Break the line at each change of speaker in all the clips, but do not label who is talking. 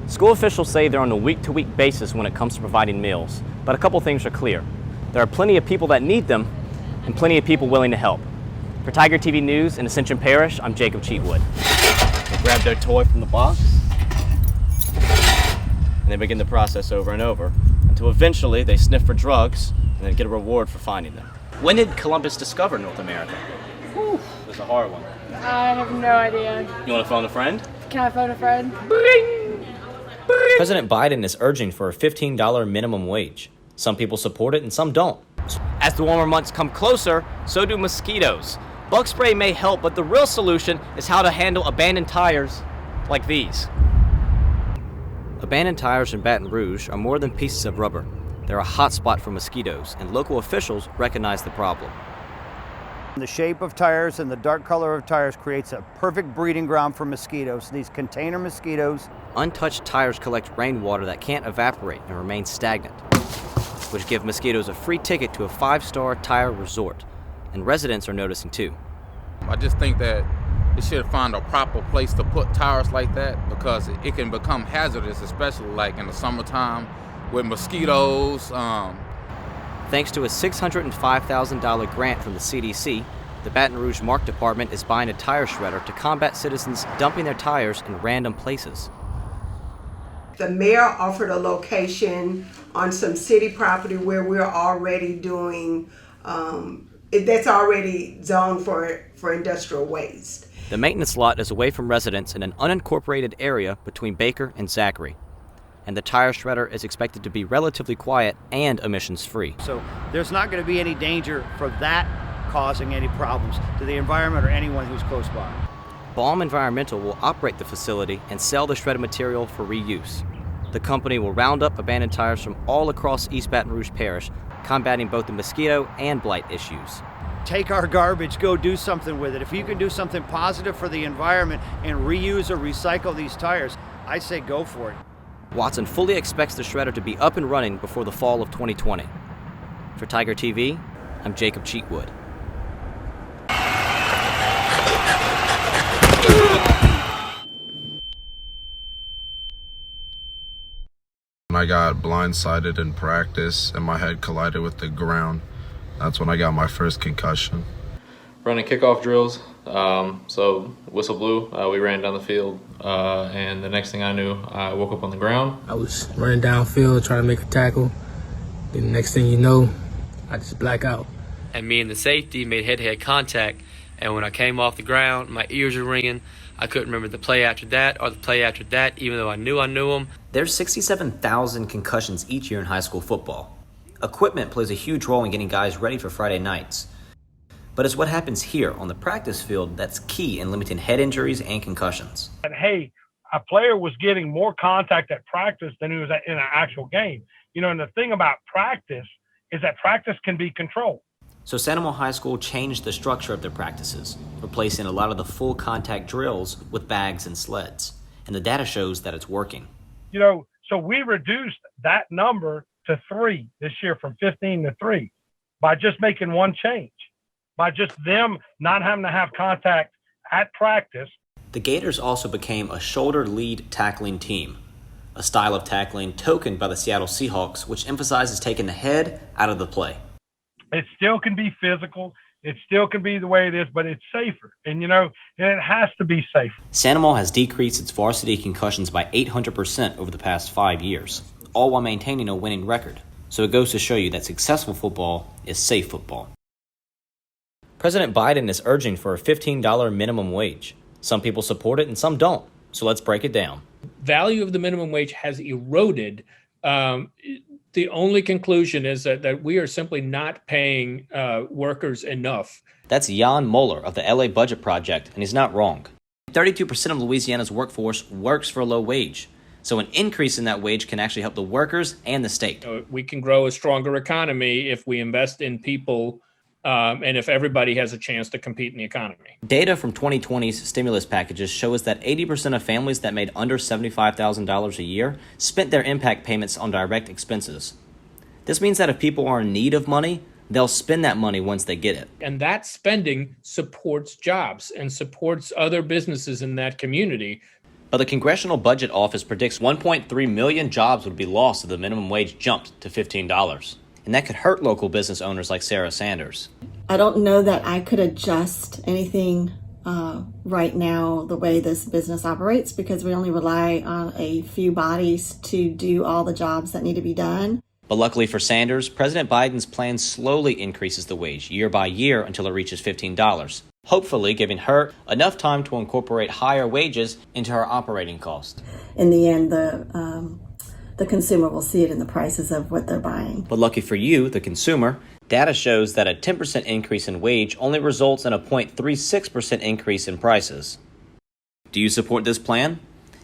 School officials say they're on a week-to-week basis when it comes to providing meals, but a couple things are clear. There are plenty of people that need them and plenty of people willing to help. For Tiger TV News in Ascension Parish, I'm Jacob Cheatwood. They grab their toy from the box and they begin the process over and over until eventually they sniff for drugs and then get a reward for finding them. When did Columbus discover North America? Whew, it was a hard one.
I have no idea.
You want to phone a friend?
Can I phone a friend?
President Biden is urging for a $15 minimum wage. Some people support it and some don't. As the warmer months come closer, so do mosquitoes. Bug spray may help, but the real solution is how to handle abandoned tires like these. Abandoned tires in Baton Rouge are more than pieces of rubber. They're a hot spot for mosquitoes, and local officials recognize the problem.
The shape of tires and the dark color of tires creates a perfect breeding ground for mosquitoes. These container mosquitoes.
Untouched tires collect rainwater that can't evaporate and remain stagnant, which give mosquitoes a free ticket to a 5-star tire resort. And residents are noticing too.
I just think that it should find a proper place to put tires like that because it can become hazardous, especially like in the summertime with mosquitoes.
Thanks to a $605,000 grant from the CDC, the Baton Rouge Mark Department is buying a tire shredder to combat citizens dumping their tires in random places.
The mayor offered a location on some city property where we're already doing, that's already zoned for industrial waste.
The maintenance lot is away from residents in an unincorporated area between Baker and Zachary. And the tire shredder is expected to be relatively quiet and emissions-free.
So there's not going to be any danger for that causing any problems to the environment or anyone who's close by.
Baum Environmental will operate the facility and sell the shredded material for reuse. The company will round up abandoned tires from all across East Baton Rouge Parish, combating both the mosquito and blight issues.
Take our garbage, go do something with it. If you can do something positive for the environment and reuse or recycle these tires, I say go for it.
Watson fully expects the shredder to be up and running before the fall of 2020. For Tiger TV, I'm Jacob Cheatwood.
When I got blindsided in practice and my head collided with the ground, that's when I got my first concussion.
Running kickoff drills, so whistle blew, we ran down the field, and the next thing I knew, I woke up on the ground.
I was running downfield trying to make a tackle, then the next thing you know, I just black out.
And me and the safety made head-to-head contact, and when I came off the ground, my ears were ringing. I couldn't remember the play after that or the play after that, even though I knew them.
There's 67,000 concussions each year in high school football. Equipment plays a huge role in getting guys ready for Friday nights. But it's what happens here on the practice field that's key in limiting head injuries and concussions.
And hey, a player was getting more contact at practice than he was in an actual game. You know, and the thing about practice is that practice can be controlled.
So Sandoval High School changed the structure of their practices, replacing a lot of the full contact drills with bags and sleds. And the data shows that it's working.
You know, so we reduced that number to 3 this year, from 15 to 3, by just making one change, by just them not having to have contact at practice.
The Gators also became a shoulder lead tackling team, a style of tackling tokened by the Seattle Seahawks, which emphasizes taking the head out of the play.
It still can be physical. It still can be the way it is, but it's safer. And, you know, it has to be safe.
Sandoval has decreased its varsity concussions by 800% over the past 5 years, all while maintaining a winning record. So it goes to show you that successful football is safe football. President Biden is urging for a $15 minimum wage. Some people support it and some don't. So let's break it down.
Value of the minimum wage has eroded. The only conclusion is that we are simply not paying workers enough.
That's Jan Moeller of the LA Budget Project, and he's not wrong. 32% of Louisiana's workforce works for a low wage. So an increase in that wage can actually help the workers and the state.
We can grow a stronger economy if we invest in people and if everybody has a chance to compete in the economy.
Data from 2020's stimulus packages shows that 80% of families that made under $75,000 a year spent their impact payments on direct expenses. This means that if people are in need of money, they'll spend that money once they get it.
And that spending supports jobs and supports other businesses in that community.
But the Congressional Budget Office predicts 1.3 million jobs would be lost if the minimum wage jumped to $15. And that could hurt local business owners like Sarah Sanders.
I don't know that I could adjust anything right now the way this business operates, because we only rely on a few bodies to do all the jobs that need to be done.
But luckily for Sanders, President Biden's plan slowly increases the wage year by year until it reaches $15, hopefully giving her enough time to incorporate higher wages into her operating cost.
In the end, the consumer will see it in the prices of what they're buying.
But lucky for you, the consumer, data shows that a 10% increase in wage only results in a 0.36% increase in prices. Do you support this plan?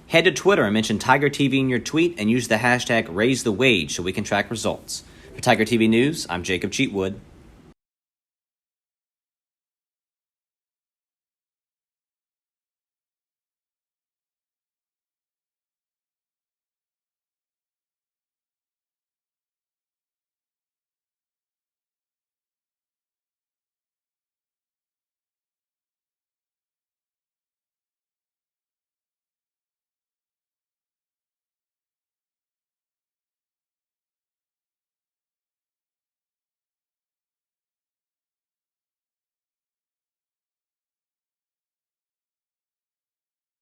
Head to Twitter and mention Tiger TV in your tweet and use the hashtag #RaiseTheWage so we can track results. For Tiger TV News, I'm Jacob Cheatwood.